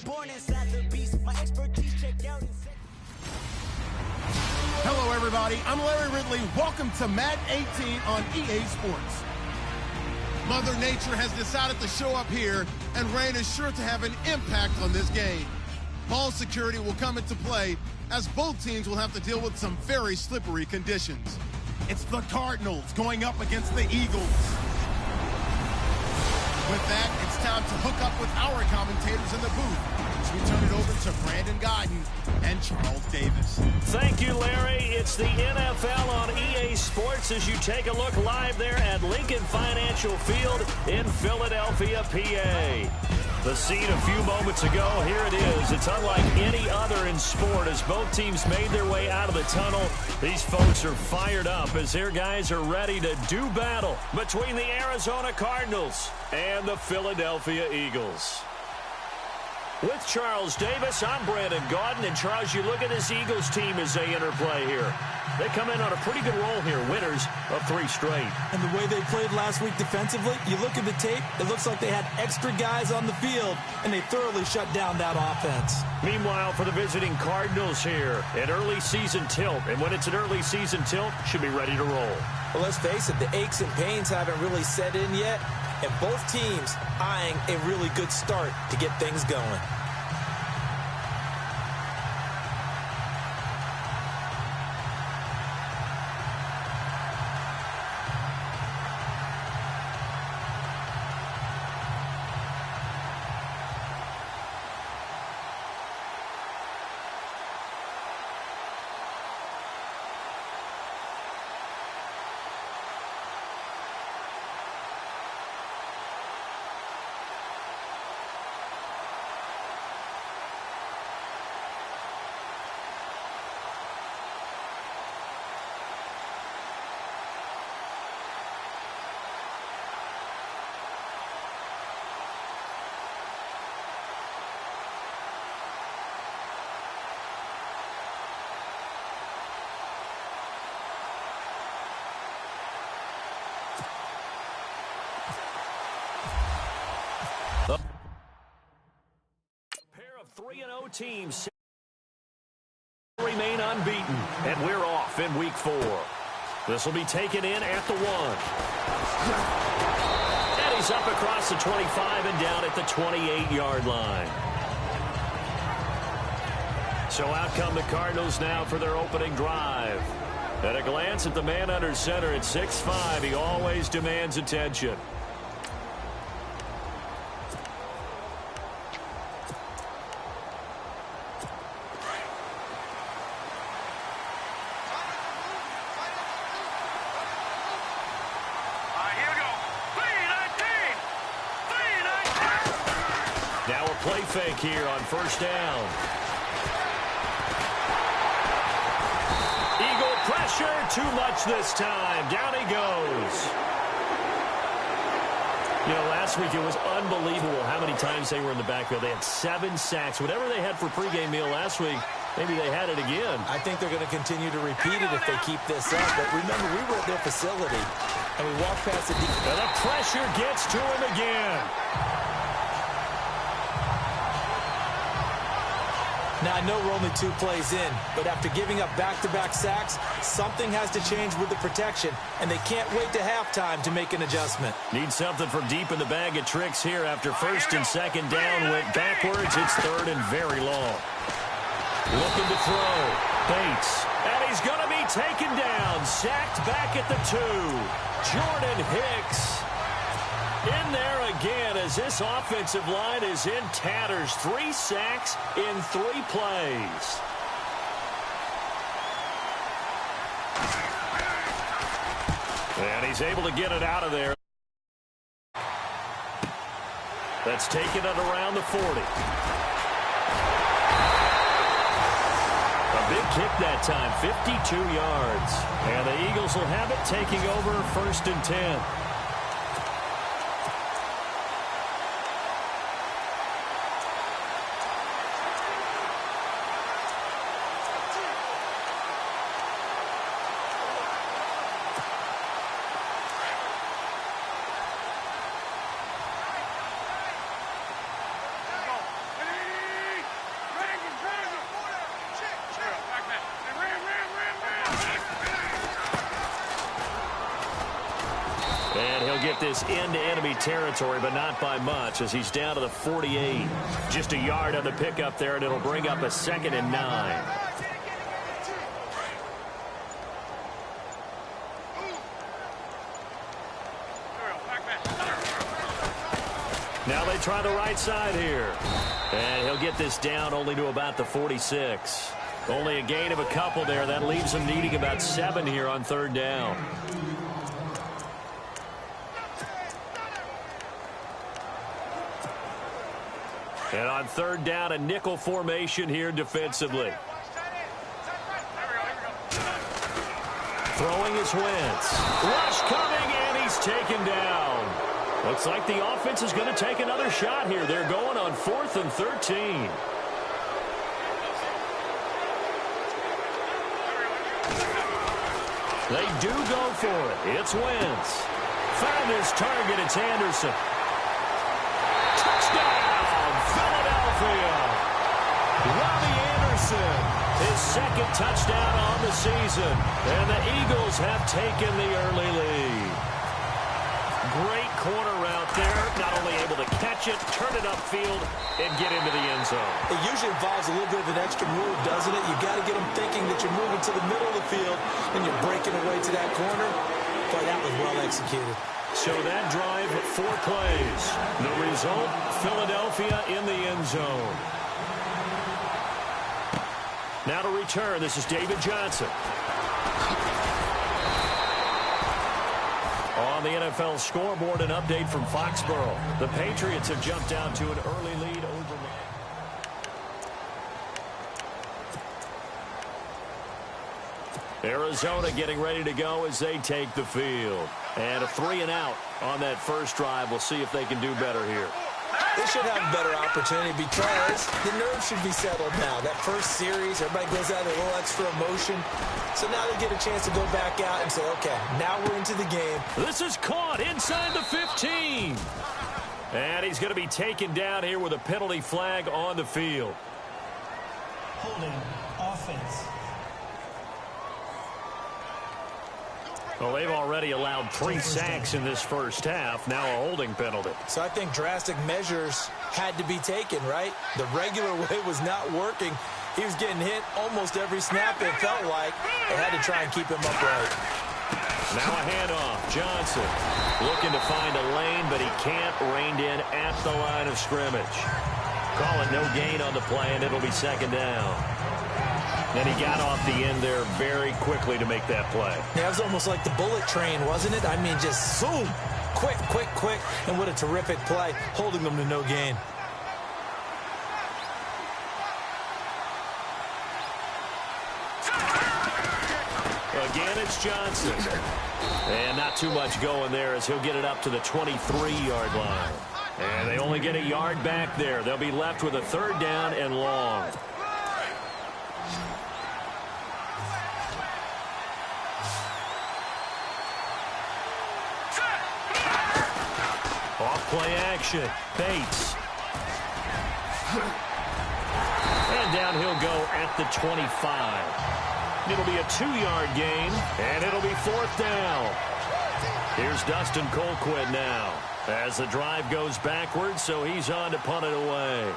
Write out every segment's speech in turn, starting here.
Born inside the beast, my expertise checked out. Hello, everybody. I'm Larry Ridley. Welcome to Madden 18 on EA Sports. Mother Nature has decided to show up here, and rain is sure to have an impact on this game. Ball security will come into play, as both teams will have to deal with some very slippery conditions. It's the Cardinals going up against the Eagles. With that, it's time to hook up with our commentators in the booth. So we turn it over to Brandon Godden and Charles Davis. Thank you, Larry. It's the NFL on EA Sports as you take a look live there at Lincoln Financial Field in Philadelphia, PA. The scene a few moments ago, here it is. It's unlike any other in sport as both teams made their way out of the tunnel. These folks are fired up as their guys are ready to do battle between the Arizona Cardinals and the Philadelphia Eagles. With Charles Davis, I'm Brandon Gaudin. And, Charles, you look at this Eagles team as they interplay here. They come in on a pretty good roll here, winners of 3 straight. And the way they played last week defensively, you look at the tape, it looks like they had extra guys on the field, and they thoroughly shut down that offense. Meanwhile, for the visiting Cardinals here, an early season tilt. And when it's an early season tilt, should be ready to roll. Well, let's face it, the aches and pains haven't really set in yet, and both teams eyeing a really good start to get things going. Pair of 3-0 teams remain unbeaten, and we're off in week 4. This will be taken in at the 1. And he's up across the 25 and down at the 28-yard line. So out come the Cardinals now for their opening drive. At a glance at the man under center at 6'5", he always demands attention. Now a play fake here on first down. Eagle pressure, too much this time. Down he goes. You know, last week it was unbelievable how many times they were in the backfield. They had 7 sacks. Whatever they had for pregame meal last week, maybe they had it again. I think they're going to continue to repeat it if they keep this up. But remember, we were at their facility, and we walked past the defense. And the pressure gets to him again. Now, I know we're only 2 plays in, but after giving up back-to-back sacks, something has to change with the protection, and they can't wait to halftime to make an adjustment. Need something from deep in the bag of tricks here after first and second down went backwards. It's third and very long. Looking to throw. Bates. And he's going to be taken down. Sacked back at the 2. Jordan Hicks. In there again as this offensive line is in tatters. 3 sacks in 3 plays. And he's able to get it out of there. That's taken it around the 40. A big kick that time, 52 yards. And the Eagles will have it taking over first and 10. get this into enemy territory, but not by much as he's down to the 48. Just a yard on the pickup there, and it'll bring up a 2nd and 9. Now they try the right side here. And he'll get this down only to about the 46. Only a gain of a couple there. That leaves him needing about 7 here on 3rd down. And on 3rd down, a nickel formation here defensively. Throwing his Wentz. Rush coming, and he's taken down. Looks like the offense is going to take another shot here. They're going on 4th and 13. They do go for it. It's Wentz. Found his target. It's Anderson. Touchdown, Philadelphia. Robbie Anderson, his 2nd touchdown on the season. And the Eagles have taken the early lead. Great corner route there. Not only able to catch it, turn it upfield, and get into the end zone. It usually involves a little bit of an extra move, doesn't it? You've got to get them thinking that you're moving to the middle of the field and you're breaking away to that corner. Boy, that was well executed. So that drive, 4 plays. The result, Philadelphia in the end zone. Now to return, this is David Johnson. On the NFL scoreboard, an update from Foxborough. The Patriots have jumped out to an early lead over. Arizona getting ready to go as they take the field. And a 3-and-out on that first drive. We'll see if they can do better here. They should have a better opportunity because the nerves should be settled now. That first series, everybody goes out with a little extra emotion. So now they get a chance to go back out and say, okay, now we're into the game. This is caught inside the 15. And he's going to be taken down here with a penalty flag on the field. Holding offense. Well, they've already allowed 3 sacks in this first half. Now a holding penalty. So I think drastic measures had to be taken, right? The regular way was not working. He was getting hit almost every snap, it felt like. They had to try and keep him upright. Now a handoff. Johnson looking to find a lane, but he can't. Reined in at the line of scrimmage. Call it no gain on the play, and it'll be 2nd down. And he got off the end there very quickly to make that play. Yeah, it was almost like the bullet train, wasn't it? I mean, just zoom. Quick, quick, quick. And what a terrific play, holding them to no gain. Again, it's Johnson. And not too much going there as he'll get it up to the 23-yard line. And they only get a yard back there. They'll be left with a 3rd down and long. Off-play action. Bates. And down he'll go at the 25. It'll be a 2-yard gain, and it'll be 4th down. Here's Dustin Colquitt now as the drive goes backwards, so he's on to punt it away.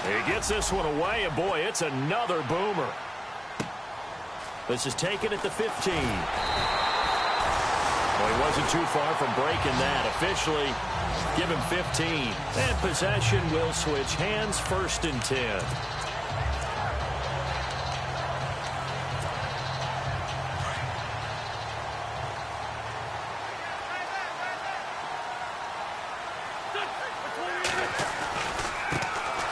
He gets this one away, and boy, it's another boomer. This is taken at the 15. Well, he wasn't too far from breaking that. Officially, give him 15. And possession will switch hands, 1st and 10.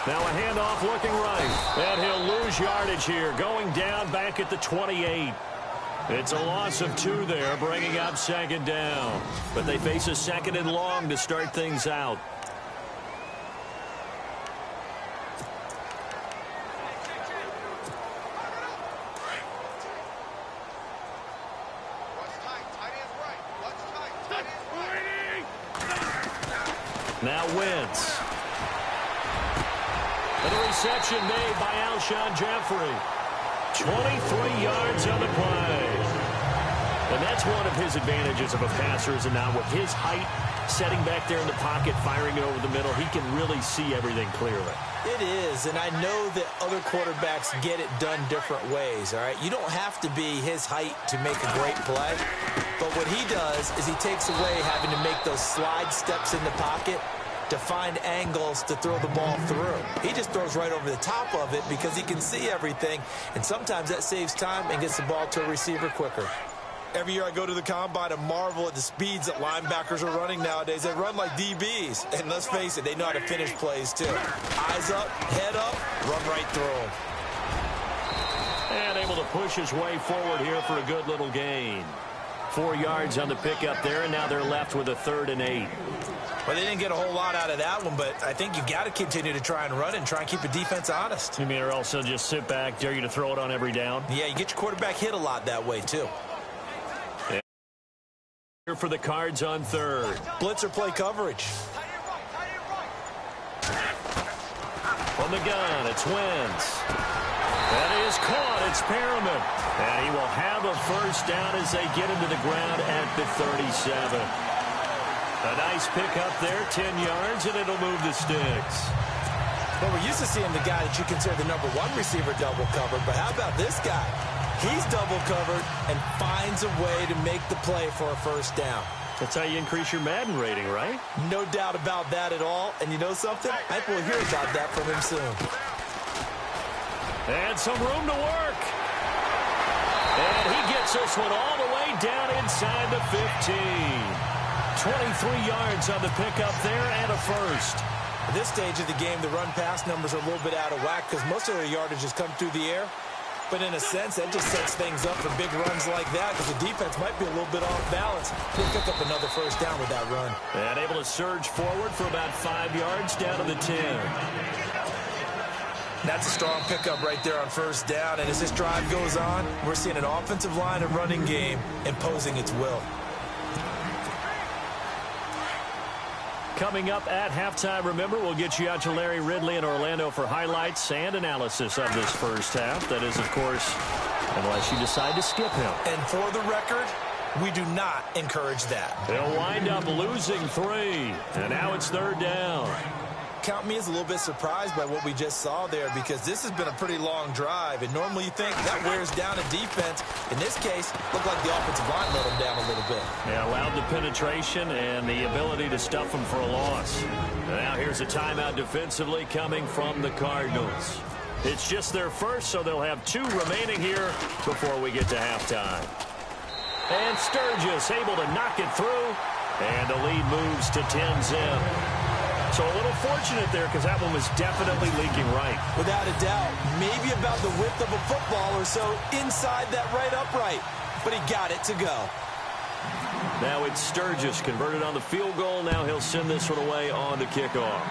Now a handoff looking right. And he'll lose yardage here, going down back at the 28. It's a loss of 2 there, bringing up 2nd down. But they face a 2nd and long to start things out. Now Wentz. And a reception made by Alshon Jeffrey. 23 yards on the play. And that's one of his advantages of a passer, is now with his height, setting back there in the pocket, firing it over the middle, he can really see everything clearly. It is, and I know that other quarterbacks get it done different ways, all right? You don't have to be his height to make a great play, but what he does is he takes away having to make those slide steps in the pocket to find angles to throw the ball through. He just throws right over the top of it because he can see everything, and sometimes that saves time and gets the ball to a receiver quicker. Every year I go to the combine and marvel at the speeds that linebackers are running nowadays. They run like DBs. And let's face it, they know how to finish plays too. Eyes up, head up, run right through them. And able to push his way forward here for a good little gain. 4 yards on the pickup there, and now they're left with a 3rd and 8. Well, they didn't get a whole lot out of that one, but I think you got to continue to try and run and try and keep the defense honest. You mean, or also just sit back, dare you to throw it on every down? Yeah, you get your quarterback hit a lot that way too. Here for the Cards on 3rd. Blitzer play coverage. On the gun, it's Wentz. That is caught. It's Perriman. And he will have a first down as they get him to the ground at the 37. A nice pickup there, 10 yards, and it'll move the sticks. Well, we're used to seeing the guy that you consider the #1 receiver double covered, but how about this guy? He's double covered and finds a way to make the play for a first down. That's how you increase your Madden rating, right? No doubt about that at all. And you know something? I think we'll hear about that from him soon. And some room to work. And he gets this one all the way down inside the 15. 23 yards on the pickup there and a first. At this stage of the game, the run-pass numbers are a little bit out of whack because most of their yardage has come through the air. But in a sense, that just sets things up for big runs like that because the defense might be a little bit off balance. He'll pick up another first down with that run. And able to surge forward for about 5 yards down to the 10. That's a strong pickup right there on first down. And as this drive goes on, we're seeing an offensive line and running game imposing its will. Coming up at halftime, remember, we'll get you out to Larry Ridley in Orlando for highlights and analysis of this first half. That is, of course, unless you decide to skip him. And for the record, we do not encourage that. They'll wind up losing 3, and now it's 3rd down. Count me as a little bit surprised by what we just saw there because this has been a pretty long drive, and normally you think that wears down a defense. In this case, looked like the offensive line let them down a little bit. Yeah, allowed the penetration and the ability to stuff them for a loss. Now here's a timeout defensively coming from the Cardinals. It's just their first, so they'll have 2 remaining here before we get to halftime. And Sturgis able to knock it through, and the lead moves to 10-zip. So a little fortunate there because that one was definitely leaking right. Without a doubt. Maybe about the width of a football or so inside that right upright. But he got it to go. Now it's Sturgis converted on the field goal. Now he'll send this one away on the kickoff.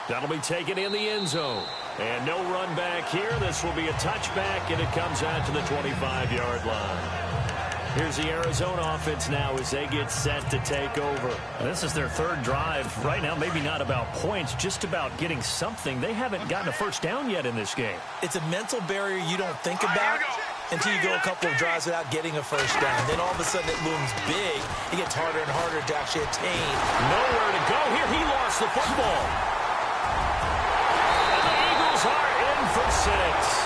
That'll be taken in the end zone. And no run back here. This will be a touchback, and it comes out to the 25-yard line. Here's the Arizona offense now as they get set to take over. This is their 3rd drive. Right now, maybe not about points, just about getting something. They haven't gotten a first down yet in this game. It's a mental barrier you don't think about until you go a couple of drives without getting a first down. Then all of a sudden it looms big. It gets harder and harder to actually attain. Nowhere to go here. He lost the football. And the Eagles are in for 6.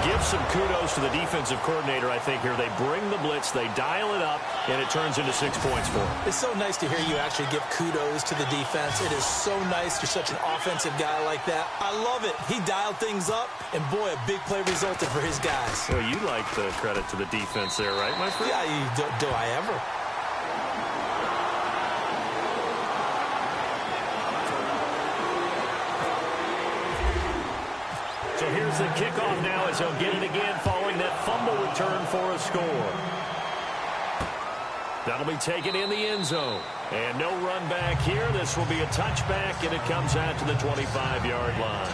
Give some kudos to the defensive coordinator, I think, here. They bring the blitz, they dial it up, and it turns into 6 points for them. It's so nice to hear you actually give kudos to the defense. It is so nice. You're such an offensive guy like that. I love it. He dialed things up, and boy, a big play resulted for his guys. Well, you like the credit to the defense there, right, my friend? Yeah, do I ever? So here's the kickoff now as he'll get it again following that fumble return for a score. That'll be taken in the end zone. And no run back here. This will be a touchback, and it comes out to the 25-yard line.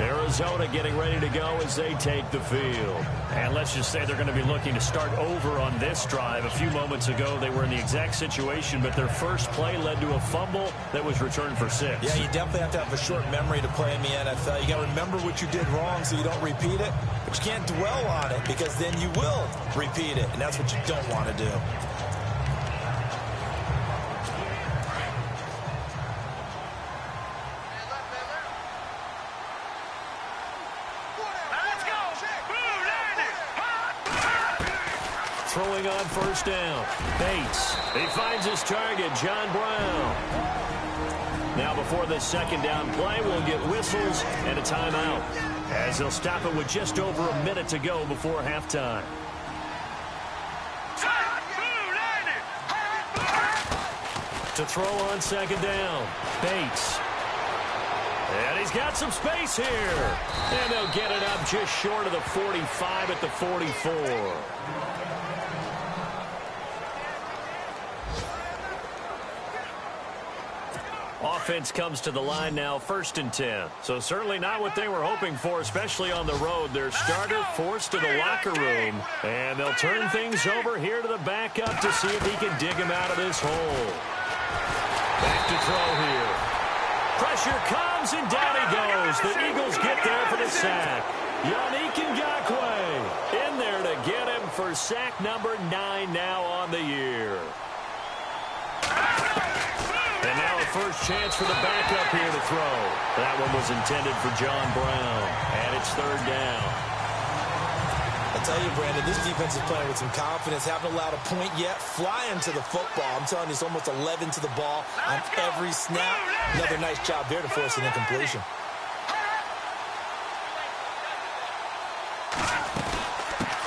Arizona getting ready to go as they take the field. And let's just say they're going to be looking to start over on this drive. A few moments ago, they were in the exact situation, but their first play led to a fumble that was returned for 6. Yeah, you definitely have to have a short memory to play in the NFL. You got to remember what you did wrong so you don't repeat it, but you can't dwell on it because then you will repeat it, and that's what you don't want to do. Throwing on first down. Bates. He finds his target, John Brown. Now before this second down play, we'll get whistles and a timeout, as they'll stop it with just over a minute to go before halftime. To throw on second down. Bates. And he's got some space here. And they'll get it up just short of the 45 at the 44. Offense comes to the line now, 1st and 10. So certainly not what they were hoping for, especially on the road. Their starter forced to the locker room, and they'll turn things over here to the backup to see if he can dig him out of this hole. Back to throw here. Pressure comes, and down he goes. The Eagles get there for the sack. Yannick Ngakoue in there to get him for sack number 9 now on the year. And now a first chance for the backup here to throw. That one was intended for John Brown. And it's 3rd down. I tell you, Brandon, this defense is playing with some confidence. Haven't allowed a point yet. Flying to the football. I'm telling you, it's almost 11 to the ball on every snap. Another nice job there to force an incompletion.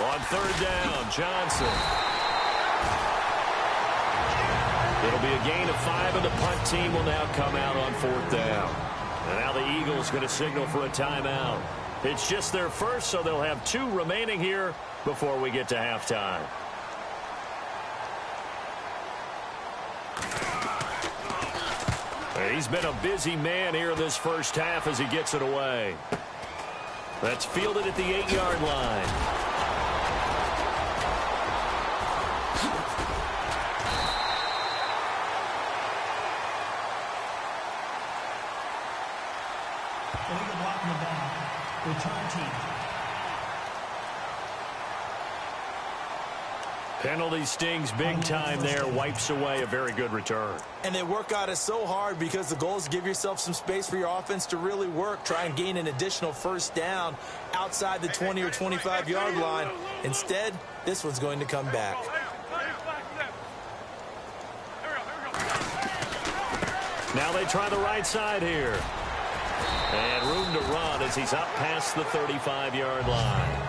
On 3rd down, Johnson. It'll be a gain of 5, and the punt team will now come out on 4th down. And now the Eagles going to signal for a timeout. It's just their first, so they'll have 2 remaining here before we get to halftime. He's been a busy man here in this first half as he gets it away. That's fielded at the 8-yard line. Illegal block in the back. Return team. Penalty stings big time there. Wipes away a very good return. And they work on it so hard because the goal is to give yourself some space for your offense to really work. Try and gain an additional first down outside the 20 or 25-yard line. Instead, this one's going to come back. Now they try the right side here. And room to run as he's up past the 35-yard line.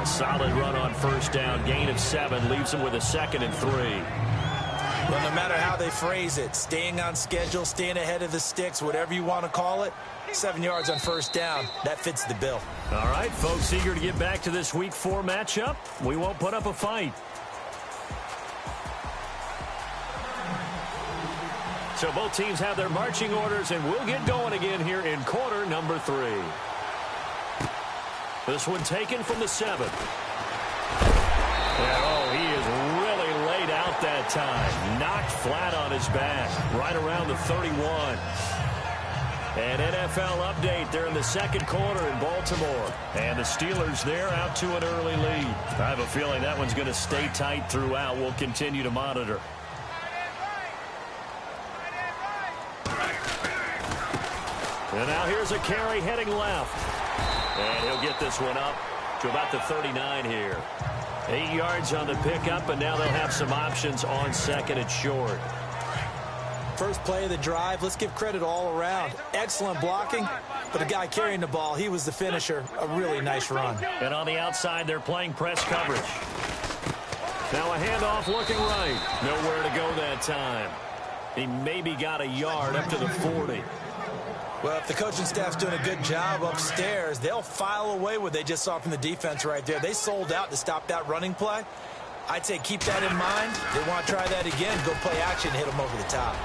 A solid run on first down. Gain of 7 leaves him with a 2nd and 3. Well, no matter how they phrase it, staying on schedule, staying ahead of the sticks, whatever you want to call it, 7 yards on first down, that fits the bill. All right, folks, eager to get back to this Week 4 matchup. We won't put up a fight. So both teams have their marching orders, and we'll get going again here in quarter number 3. This one taken from the 7. And, oh, he is really laid out that time. Knocked flat on his back, right around the 31. An NFL update. They're in the 2nd quarter in Baltimore. And the Steelers there out to an early lead. I have a feeling that one's going to stay tight throughout. We'll continue to monitor. And now here's a carry heading left. And he'll get this one up to about the 39 here. 8 yards on the pickup, and now they'll have some options on 2nd and short. First play of the drive, let's give credit all around. Excellent blocking, but the guy carrying the ball, he was the finisher. A really nice run. And on the outside, they're playing press coverage. Now a handoff looking right. Nowhere to go that time. He maybe got a yard up to the 40. Well, if the coaching staff's doing a good job upstairs, they'll file away what they just saw from the defense right there. They sold out to stop that running play. I'd say keep that in mind. They want to try that again, go play action, hit them over the top.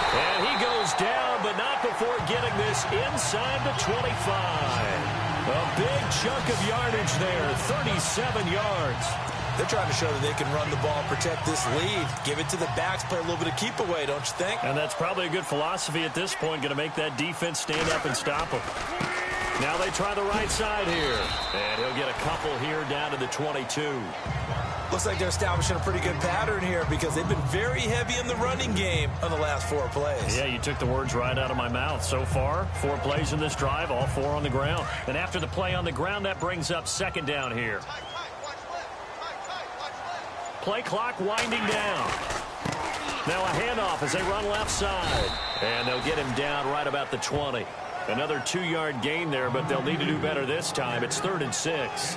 And he goes down, but not before getting this inside the 25. A big chunk of yardage there, 37 yards. They're trying to show that they can run the ball, protect this lead. Give it to the backs, play a little bit of keep away, don't you think? And that's probably a good philosophy at this point, going to make that defense stand up and stop them. Now they try the right side here. And he'll get a couple here down to the 22. Looks like they're establishing a pretty good pattern here because they've been very heavy in the running game on the last 4 plays. Yeah, you took the words right out of my mouth. So far, 4 plays in this drive, all 4 on the ground. And after the play on the ground, that brings up second down here. Play clock winding down. Now a handoff as they run left side. And they'll get him down right about the 20. Another 2-yard gain there, but they'll need to do better this time. It's 3rd and 6.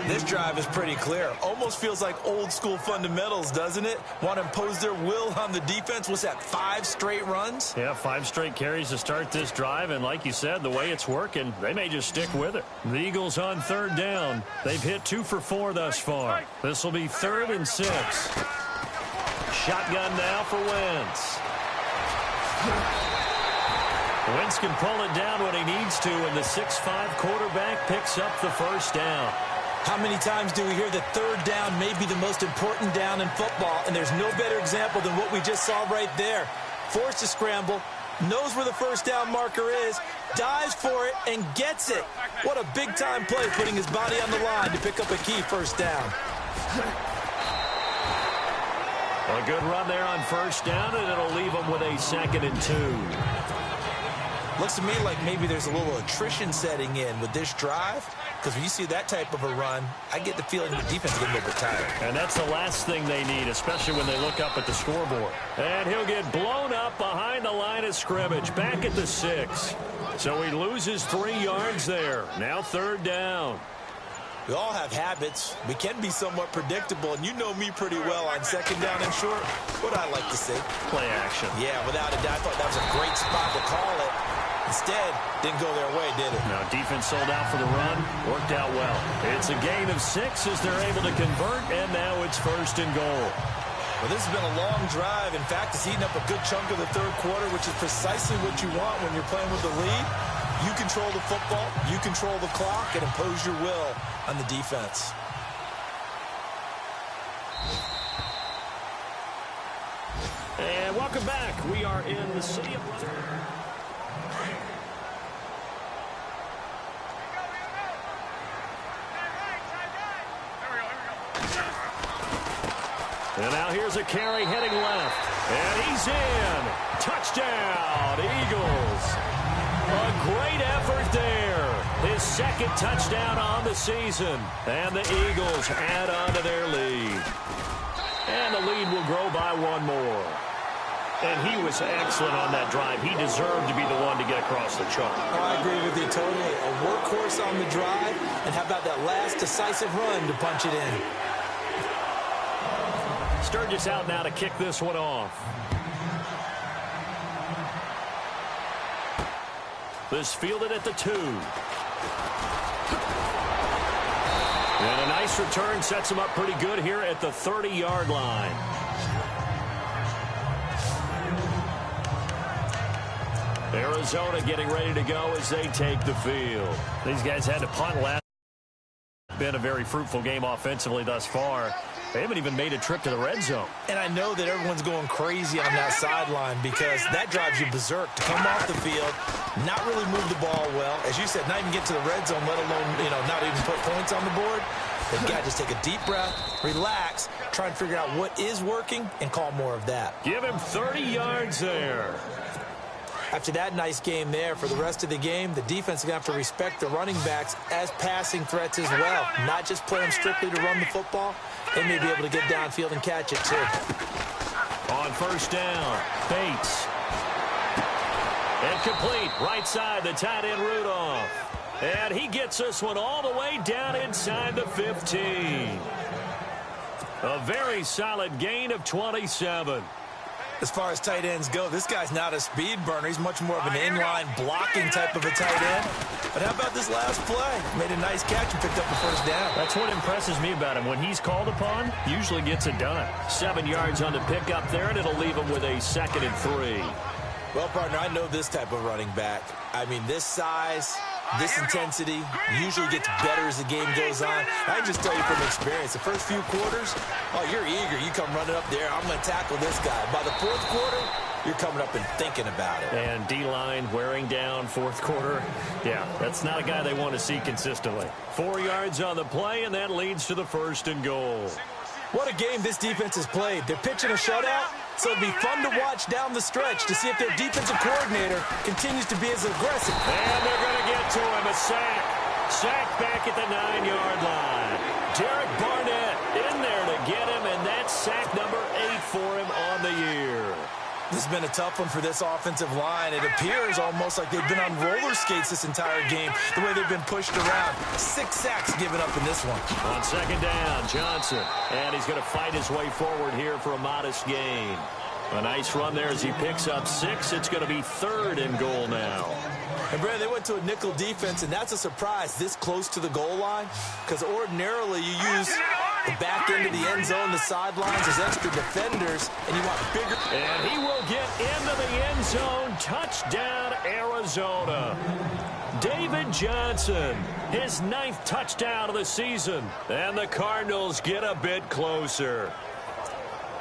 This drive is pretty clear. Almost feels like old school fundamentals, doesn't it? Want to impose their will on the defense. What's that, 5 straight runs? Yeah, 5 straight carries to start this drive. And like you said, the way it's working, they may just stick with it. The Eagles on 3rd down. They've hit 2 for 4 thus far. This will be 3rd and 6. Shotgun now for Wentz. Wentz can pull it down when he needs to, and the 6'5" quarterback picks up the first down. How many times do we hear that 3rd down may be the most important down in football, and there's no better example than what we just saw right there. Forced to scramble, knows where the first down marker is, dives for it, and gets it. What a big-time play, putting his body on the line to pick up a key first down. A good run there on first down, and it'll leave them with a 2nd and 2. Looks to me like maybe there's a little attrition setting in with this drive, because when you see that type of a run, I get the feeling the defense is getting a little bit tired. And that's the last thing they need, especially when they look up at the scoreboard. And he'll get blown up behind the line of scrimmage, back at the 6. So he loses 3 yards there. Now 3rd down. We all have habits. We can be somewhat predictable, and you know me pretty well on 2nd down and short. What I like to see. Play action. Yeah, without a doubt. I thought that was a great spot to call it. Instead, didn't go their way, did it? No, defense sold out for the run. Worked out well. It's a gain of 6 as they're able to convert, and now it's 1st and goal. Well, this has been a long drive. In fact, it's eaten up a good chunk of the 3rd quarter, which is precisely what you want when you're playing with the lead. You control the football, you control the clock, and impose your will on the defense. And welcome back. We are in the city of... And now here's a carry heading left. And he's in. Touchdown, Eagles. A great effort there. His 2nd touchdown on the season. And the Eagles add on to their lead. And the lead will grow by 1 more. And he was excellent on that drive. He deserved to be the one to get across the chalk. Oh, I agree with you totally. A workhorse on the drive. And how about that last decisive run to punch it in? Sturgis out now to kick this one off. This fielded at the 2. And a nice return sets him up pretty good here at the 30-yard line. Arizona getting ready to go as they take the field. These guys had to punt last. Been a very fruitful game offensively thus far. They haven't even made a trip to the red zone. And I know that everyone's going crazy on that sideline because that drives you berserk to come off the field, not really move the ball well. As you said, not even get to the red zone, let alone, not even put points on the board. They've got to just take a deep breath, relax, try and figure out what is working and call more of that. Give him 30 yards there. After that nice game there, for the rest of the game, the defense is going to have to respect the running backs as passing threats as well. Not just play them strictly to run the football. They may be able to get downfield and catch it, too. On first down, Bates. Incomplete, right side, the tight end Rudolph. And he gets this one all the way down inside the 15. A very solid gain of 27. As far as tight ends go, this guy's not a speed burner. He's much more of an inline blocking type of a tight end. But how about this last play? Made a nice catch and picked up the first down. That's what impresses me about him. When he's called upon, usually gets it done. 7 yards on the pickup there, and it'll leave him with a 2nd and 3. Well, partner, I know this type of running back. I mean, this size, this intensity usually gets better as the game goes on. I can just tell you from experience, the first few quarters, oh, you're eager. You come running up there, I'm going to tackle this guy. By the fourth quarter, you're coming up and thinking about it. And D-line wearing down fourth quarter. Yeah, that's not a guy they want to see consistently. 4 yards on the play, and that leads to the 1st and goal. What a game this defense has played. They're pitching a shutout, so it'll be fun to watch down the stretch to see if their defensive coordinator continues to be as aggressive. And they're going to get to him. A sack. Sack back at the 9-yard line. Derek Barnett in there to get him, and that's sack number 8 for him on the year. This has been a tough one for this offensive line. It appears almost like they've been on roller skates this entire game, the way they've been pushed around. 6 sacks given up in this one. On 2nd down, Johnson. And he's going to fight his way forward here for a modest gain. A nice run there as he picks up 6. It's going to be 3rd and goal now. And, Brad, they went to a nickel defense, and that's a surprise this close to the goal line, because ordinarily you use the back end of the end zone, the sidelines as extra defenders, and you want bigger. And he will get into the end zone. Touchdown, Arizona. David Johnson, his 9th touchdown of the season. And the Cardinals get a bit closer.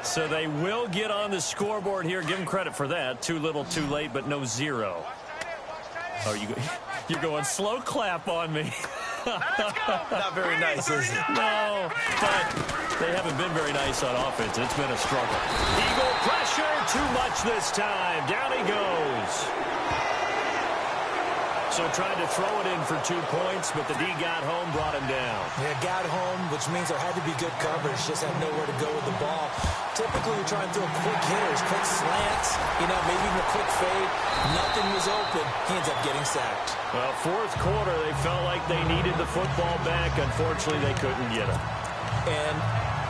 So they will get on the scoreboard here. Give them credit for that. Too little, too late, but no 0. Oh, you're going slow clap on me. Not very nice, is it? No, but they haven't been very nice on offense. It's been a struggle. Eagle pressure, too much this time. Down he goes. So tried to throw it in for 2 points, but the D got home, brought him down. Yeah, got home, which means there had to be good coverage. Just had nowhere to go with the ball. Typically, you're trying to throw quick hitters, quick slants, maybe even a quick fade. Nothing was open. He ends up getting sacked. Well, 4th quarter, they felt like they needed the football back. Unfortunately, they couldn't get it. And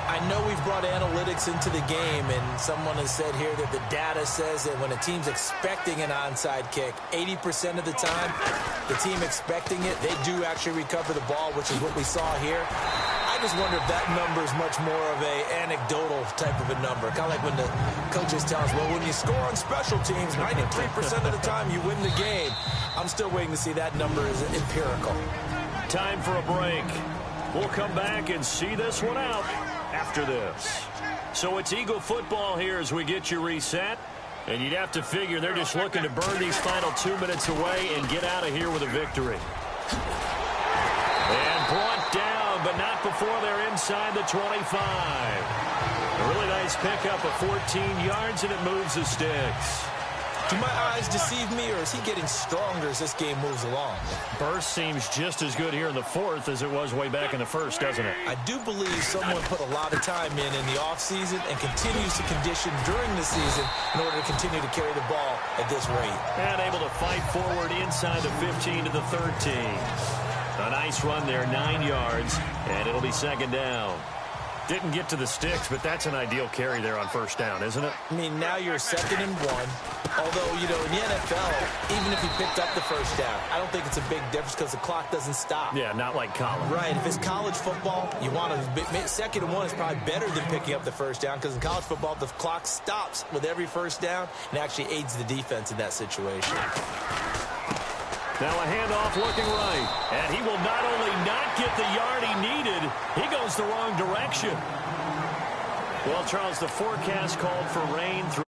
I know we've brought analytics into the game, and someone has said here that the data says that when a team's expecting an onside kick, 80% of the time, the team expecting it, they do actually recover the ball, which is what we saw here. I just wonder if that number is much more of a anecdotal type of a number. Kind of like when the coaches tell us, well, when you score on special teams, 93% of the time you win the game. I'm still waiting to see that number is empirical. Time for a break. We'll come back and see this one out after this. So it's Eagle football here as we get you reset. And you'd have to figure they're just looking to burn these final 2 minutes away and get out of here with a victory. And brought down, but not before they're inside the 25. A really nice pickup of 14 yards, and it moves the sticks. Do my eyes deceive me, or is he getting stronger as this game moves along? Burst seems just as good here in the 4th as it was way back in the 1st, doesn't it? I do believe someone put a lot of time in the offseason and continues to condition during the season in order to continue to carry the ball at this rate. And able to fight forward inside the 15 to the 13. A nice run there, 9 yards, and it'll be 2nd down. Didn't get to the sticks, but that's an ideal carry there on 1st down, isn't it? I mean, now you're 2nd and 1. Although, in the NFL, even if you picked up the 1st down, I don't think it's a big difference because the clock doesn't stop. Yeah, not like college. Right. If it's college football, you want to 2nd and 1 is probably better than picking up the 1st down because in college football, the clock stops with every 1st down and actually aids the defense in that situation. Now a handoff looking right. And he will not only not get the yard he needed, he goes the wrong direction. Well, Charles, the forecast called for rain through